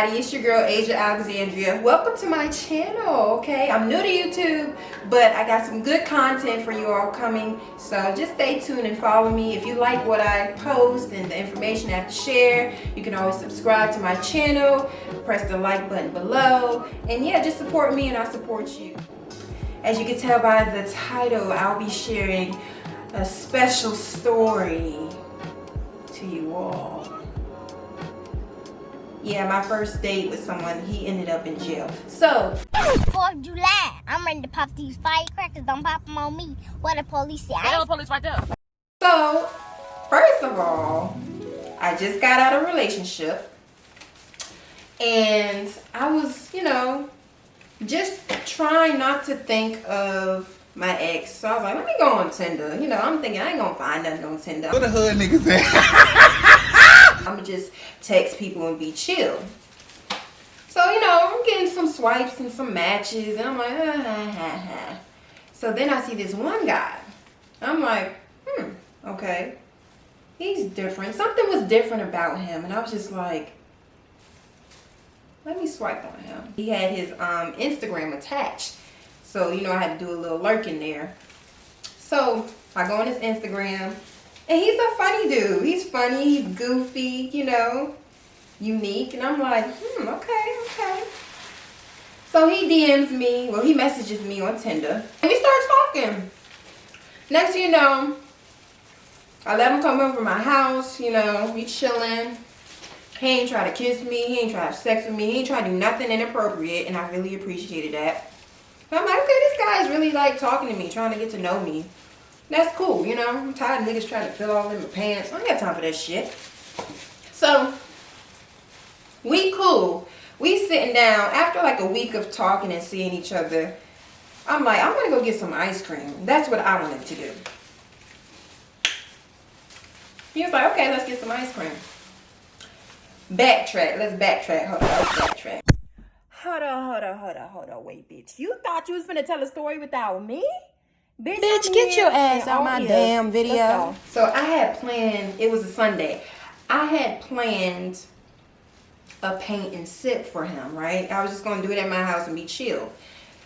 everybody, it's your girl Asia Alexandria. Welcome to my channel, okay? I'm new to YouTube, but I got some good content for you all coming, so just stay tuned and follow me. If you like what I post and the information I have to share, you can always subscribe to my channel, press the like button below, and yeah, just support me and I'll support you. As you can tell by the title, I'll be sharing a special story to you all. Yeah, my first date with someone, he ended up in jail. So, it's 4th of July. I'm ready to pop these firecrackers. Don't pop them on me. What the police say? The police right there. So, first of all, I just got out of a relationship. And I was, just trying not to think of my ex. So I was like, let me go on Tinder. I'm thinking I ain't gonna find nothing on Tinder. What the hood niggas at? I'm gonna just text people and be chill. So, I'm getting some swipes and some matches, and I'm like, So then I see this one guy. I'm like, okay. He's different. Something was different about him, and I was just like, let me swipe on him. He had his Instagram attached. So, I had to do a little lurking there. So, I go on his Instagram. And he's a funny dude. He's funny. He's goofy, unique. And I'm like, okay. So he DMs me. Well, he messages me on Tinder. And we start talking. Next thing you know, I let him come over my house. We chilling. He ain't try to kiss me. He ain't try to have sex with me. He ain't try to do nothing inappropriate. And I really appreciated that. I'm like, okay, this guy is really talking to me, trying to get to know me. That's cool, I'm tired of niggas trying to fill all in my pants. I ain't got time for that shit. So, we cool. We sitting down. After a week of talking and seeing each other, I'm like, I'm gonna go get some ice cream. That's what I wanted to do. He was like, okay, let's get some ice cream. Backtrack. Let's backtrack. Hold on, let's backtrack. Hold on. Wait, bitch. You thought you was finna tell a story without me? Bitch, get your ass out my damn video. So I had planned, it was a Sunday. I had planned a paint and sip for him, right? I was just gonna do it at my house and be chill.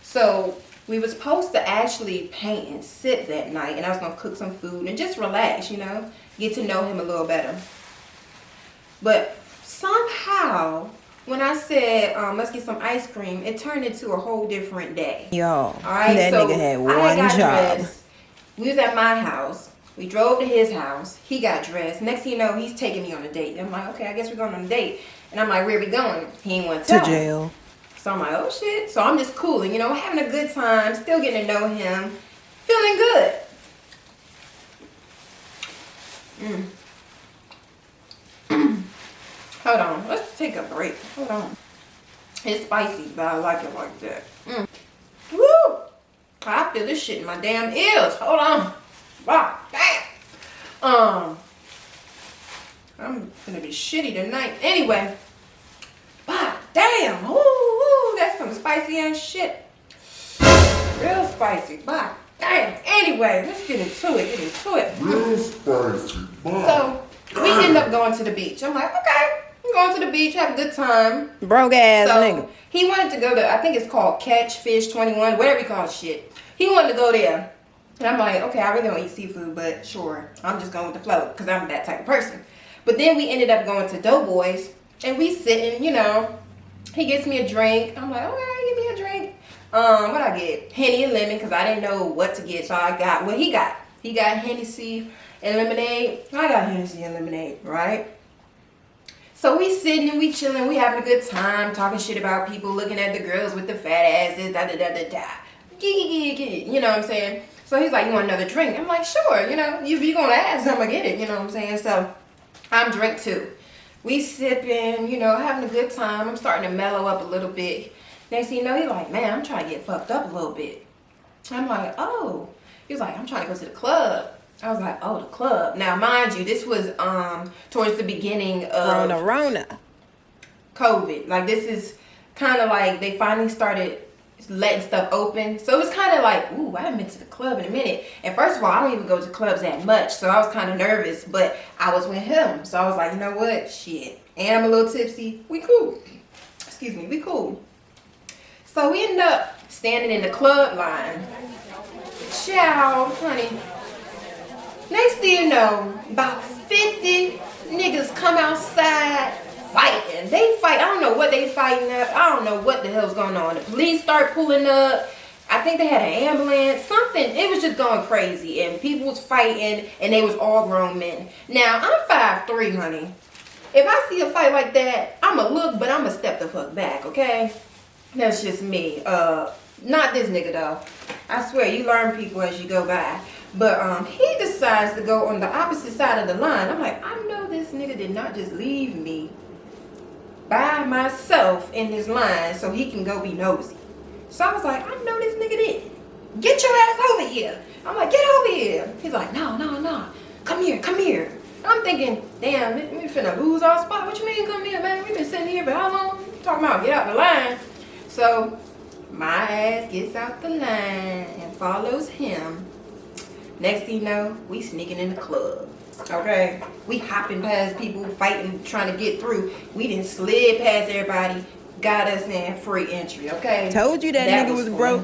So we were supposed to actually paint and sip that night, and I was gonna cook some food and just relax, get to know him a little better. But somehow, when I said, let's get some ice cream, it turned into a whole different day. Yo, all right, that so nigga had I got one job. dressed. We was at my house. We drove to his house. He got dressed. Next thing you know, he's taking me on a date. I'm like, okay, I guess we're going on a date. And I'm like, where are we going? He ain't want to tell To me. jail. So I'm like, oh shit. So I'm just cooling, having a good time, still getting to know him, feeling good. Hold on, let's take a break. Hold on. It's spicy, but I like it like that. Woo! I feel this shit in my damn ears. Hold on. Wow, damn. I'm gonna be shitty tonight. Anyway. Wow, damn. Ooh, that's some spicy ass shit. Real spicy. Wow, damn. Anyway, let's get into it. Real spicy. So, we end up going to the beach. I'm like, okay. I'm going to the beach, have a good time. Broke ass So, nigga. he wanted to go to, I think it's called Catfish 21, whatever you call shit. He wanted to go there. And I'm like, okay, I really don't eat seafood, but sure. I'm just going with the flow because I'm that type of person. But then we ended up going to Doughboys. And we sitting, he gets me a drink. I'm like, okay, give me a drink. What I get? Henny and lemon because I didn't know what to get. So I got what he got. He got Hennessy and lemonade. I got Hennessy and lemonade, right? So we sitting and we chilling, we having a good time, talking shit about people, looking at the girls with the fat asses, da-da-da-da-da. You know what I'm saying? So he's like, you want another drink? I'm like, sure, if you're going to ask, I'm going to get it, you know what I'm saying? So I'm drink too. We sipping, having a good time. I'm starting to mellow up a little bit. Next thing you know, he's like, man, I'm trying to get fucked up a little bit. I'm like, oh. He was like, I'm trying to go to the club. I was like, oh, the club. Now, mind you, this was towards the beginning of Rona. COVID. This is kind of they finally started letting stuff open. So it was kind of ooh, I haven't been to the club in a minute. And first of all, I don't even go to clubs that much. So I was kind of nervous, but I was with him. So I was like, you know what? Shit. And I'm a little tipsy. We cool. Excuse me, we cool. So we end up standing in the club line. Ciao, honey. Next thing you know, about 50 niggas come outside fighting. They fight. I don't know what they fighting up. I don't know what the hell's going on. The police start pulling up. I think they had an ambulance. Something. It was just going crazy. And people was fighting. And they was all grown men. Now, I'm 5'3", honey. If I see a fight like that, I'ma look, but I'ma step the fuck back, okay? That's just me. Not this nigga, though. I swear, you learn people as you go by. But he decides to go on the opposite side of the line. I'm like, I know this nigga did not just leave me by myself in this line so he can go be nosy. So I was like, I know this nigga did. Get your ass over here. I'm like, get over here. He's like, no. Come here. I'm thinking, damn, we finna lose our spot. What you mean come here, man? We've been sitting here for how long? Talking about get out the line. So my ass gets out the line and follows him. Next thing you know, we sneaking in the club. Okay? We hopping past people, fighting, trying to get through. We done slid past everybody, got us in free entry, okay? Told you that nigga was broke.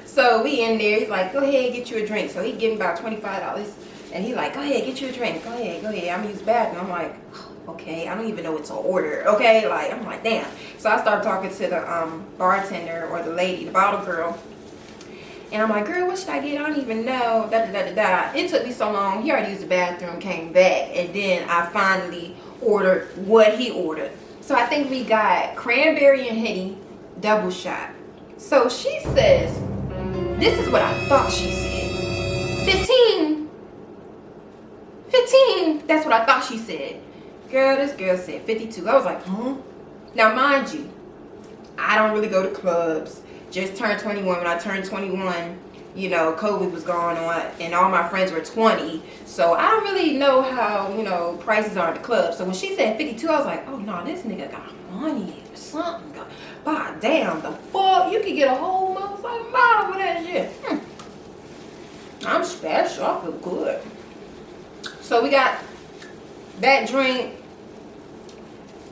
So we in there, he's like, go ahead, get you a drink. So he give me about $25. And he like, go ahead, get you a drink. Go ahead. I'm gonna use the bathroom. I'm like, okay, I don't even know what to order. Okay, like, I'm like, damn. So I start talking to the bartender or the lady, the bottle girl. And I'm like, girl, what should I get? I don't even know. It took me so long. He already used the bathroom, came back, and then I finally ordered what he ordered. So I think we got cranberry and Henny double shot. So she says, this is what I thought she said. 15. That's what I thought she said. Girl, this girl said 52. I was like, huh? Now, mind you, I don't really go to clubs. Just turned 21. When I turned 21, you know, COVID was going on and all my friends were 20. So I don't really know how, you know, prices are at the club. So when she said 52, I was like, oh no, this nigga got money or something. God damn, the fuck? You could get a whole motherfucking bottle for that shit. I'm special. I feel good. So we got that drink.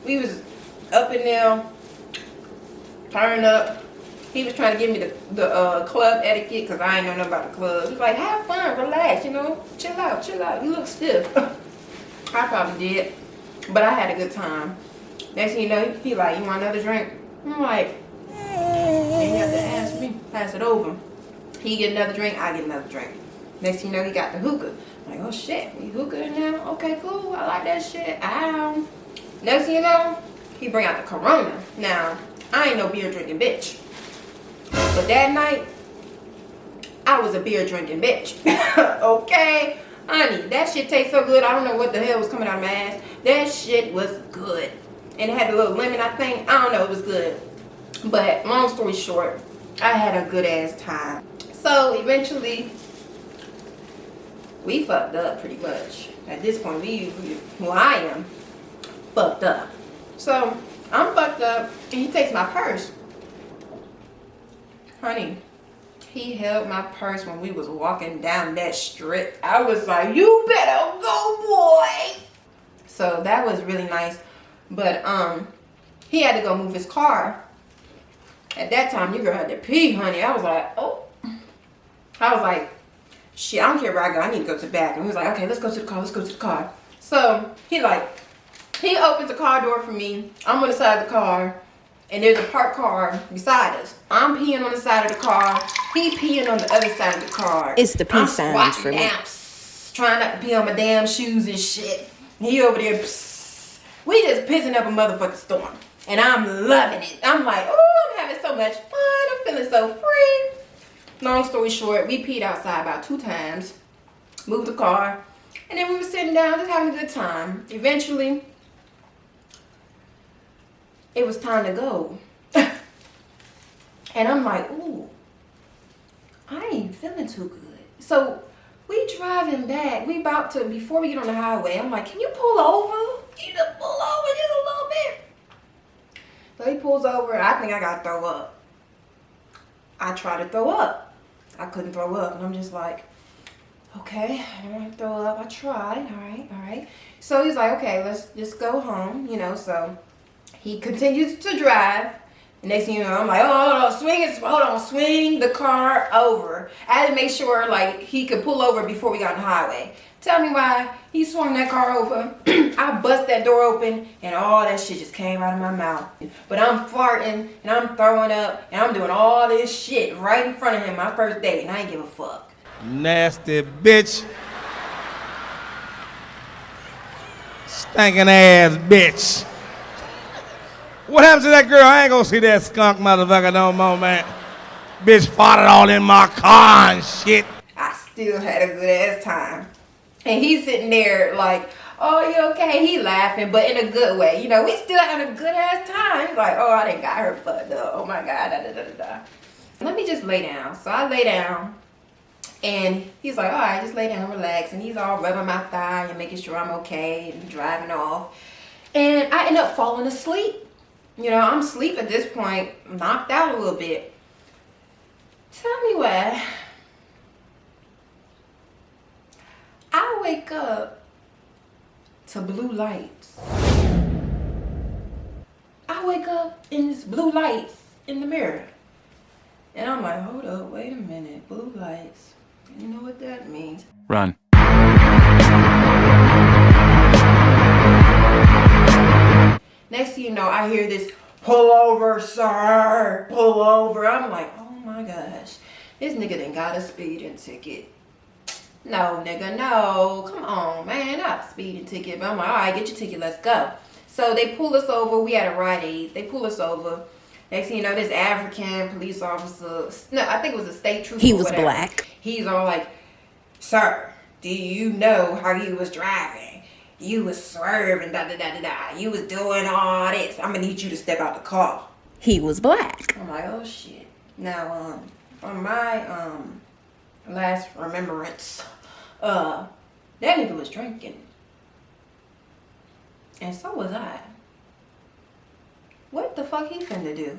We was up in there, turn up. He was trying to give me the club etiquette because I ain't know nothing about the club. He's like, have fun, relax, you know, chill out. You look stiff. I probably did, but I had a good time. Next thing you know, he like, you want another drink? I'm like, you have to ask me, pass it over. He get another drink, I get another drink. Next thing you know, he got the hookah. I'm like, oh shit, we hookah now? Okay, cool, I like that shit. Ow. Next thing you know, he bring out the Corona. Now, I ain't no beer drinking bitch. But that night, I was a beer drinking bitch. Okay? Honey, that shit tastes so good. I don't know what the hell was coming out of my ass. That shit was good. And it had a little lemon, I think. I don't know, it was good. But long story short, I had a good ass time. So eventually, we fucked up pretty much. At this point, I am fucked up. So I'm fucked up, and he takes my purse. Honey, he held my purse when we was walking down that strip. I was like, you better go, boy. So that was really nice. But he had to go move his car. At that time, your girl had to pee, honey. I was like, oh. I was like, shit, I don't care where I go. I need to go to the bathroom. He was like, okay, let's go to the car. So he opens the car door for me. I'm on the side of the car. And there's a parked car beside us. I'm peeing on the side of the car. He peeing on the other side of the car. It's the pee signs for me. Down, trying not to pee on my damn shoes and shit. He over there, we just pissing up a motherfucking storm. And I'm loving it. I'm like, oh, I'm having so much fun. I'm feeling so free. Long story short, we peed outside about 2 times. Moved the car. And then we were sitting down, just having a good time. Eventually, it was time to go. And I'm like, ooh, I ain't feeling too good. So we driving back. We about to, before we get on the highway, I'm like, can you pull over? Can you just pull over just a little bit? So he pulls over. I think I got to throw up. I try to throw up. I couldn't throw up. And I'm just like, okay, I don't want to throw up. I tried. All right. So he's like, okay, let's just go home. You know, so he continues to drive. The next thing you know, I'm like, oh, hold on, swing the car over. I had to make sure like he could pull over before we got on the highway. Tell me why he swung that car over. I bust that door open and all that shit just came out of my mouth. But I'm farting and I'm throwing up and I'm doing all this shit right in front of him my first date and I ain't give a fuck. Nasty bitch. Stinking ass bitch. What happened to that girl? I ain't gonna see that skunk motherfucker no more, man. Bitch farted all in my car and shit. I still had a good ass time. And he's sitting there like, oh, you okay? He laughing, but in a good way. You know, we still having a good ass time. He's like, oh, I done got her fucked up. Oh my God, da da da da. Let me just lay down. So I lay down. And he's like, all right, just lay down, relax. And he's all rubbing my thigh and making sure I'm okay and driving off. And I end up falling asleep. You know, I'm asleep at this point, knocked out a little bit. Tell me what. I wake up to blue lights. I wake up in this blue lights in the mirror. And I'm like, hold up, wait a minute, blue lights. You know what that means? Run. Next thing you know, I hear this, pull over, sir, pull over. I'm like, oh my gosh, this nigga done got a speeding ticket. No, nigga, no, come on, man, not a speeding ticket. But I'm like, all right, get your ticket, let's go. So they pull us over. We had a Rite Aid. They pull us over. Next thing you know, this African police officer, no, I think it was a state trooper. He was black. He's all like, sir, do you know how you was driving? You was swerving, da da da da da. You was doing all this. I'm gonna need you to step out the car. He was black. I'm like, oh shit. Now, from my last remembrance, that nigga was drinking, and so was I. What the fuck he finna do?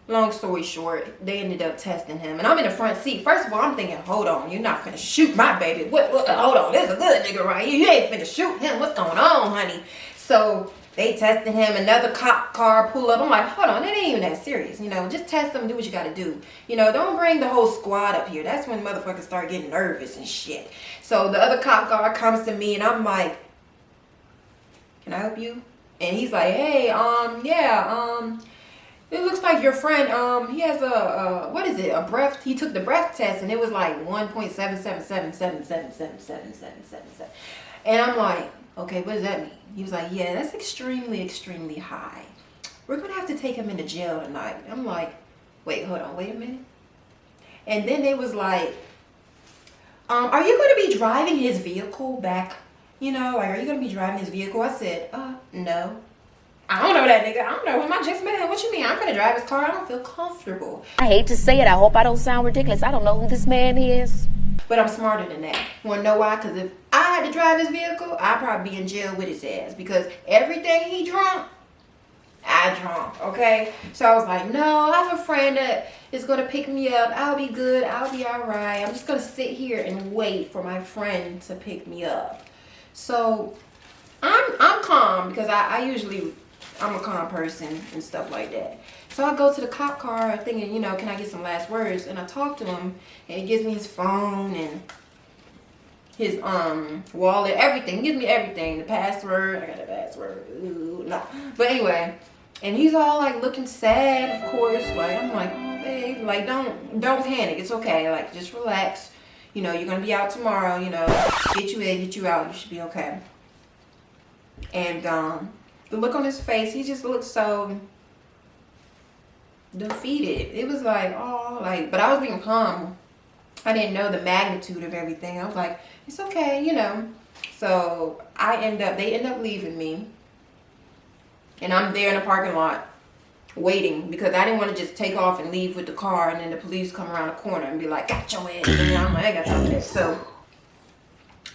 Long story short, they ended up testing him, and I'm in the front seat. First of all, I'm thinking, hold on, you're not finna shoot my baby. What hold on, there's a good nigga right here. You ain't finna shoot him. What's going on, honey? So they tested him. Another cop car pull up. I'm like, hold on, it ain't even that serious. You know, just test them, do what you gotta do. You know, don't bring the whole squad up here. That's when motherfuckers start getting nervous and shit. So the other cop car comes to me, and I'm like, can I help you? And he's like, hey, it looks like your friend, he has what is it, a breath, he took the breath test, and it was like 1.777777777. And I'm like, okay, what does that mean? He was like, yeah, that's extremely, extremely high. We're gonna have to take him into jail tonight. I'm like, wait, hold on, wait a minute. And then they was like, are you gonna be driving his vehicle back? You know, like, are you gonna be driving his vehicle? I said, no. I don't know that nigga. I don't know him. I just met him. What you mean? I'm gonna drive his car. I don't feel comfortable. I hate to say it. I hope I don't sound ridiculous. I don't know who this man is. But I'm smarter than that. You wanna know why? Because if I had to drive his vehicle, I'd probably be in jail with his ass. Because everything he drunk, I drunk, okay? So I was like, no, I have a friend that is gonna pick me up. I'll be good. I'll be all right. I'm just gonna sit here and wait for my friend to pick me up. So I'm calm because I'm a calm person and stuff like that. So I go to the cop car thinking, you know, can I get some last words? And I talk to him, and he gives me his phone and his wallet, everything. He gives me everything. The password. I got the password. Ooh, no. But anyway, and he's all like looking sad, of course. Like, I'm like, oh babe, like don't panic. It's okay. Like, just relax. You know, you're gonna be out tomorrow, you know. Get you in, get you out, you should be okay. And the look on his face, he just looked so defeated. It was like, oh, like, but I was being calm. I didn't know the magnitude of everything. I was like, it's okay, you know. So they end up leaving me. And I'm there in the parking lot waiting because I didn't want to just take off and leave with the car and then the police come around the corner and be like, got your ass. And I'm like, I got time for that. So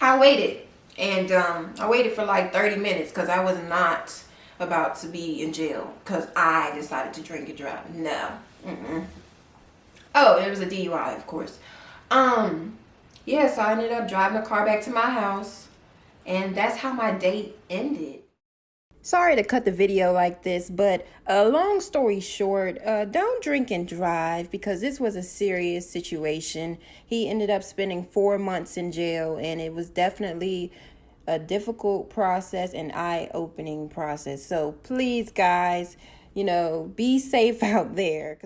I waited. And I waited for like 30 minutes because I was not about to be in jail because I decided to drink and drive. No. Oh, it was a DUI, of course. Yeah, so I ended up driving the car back to my house. And that's how my date ended. Sorry to cut the video like this, but long story short, don't drink and drive because this was a serious situation. He ended up spending 4 months in jail, and it was definitely a difficult process and eye-opening process. So please, guys, be safe out there.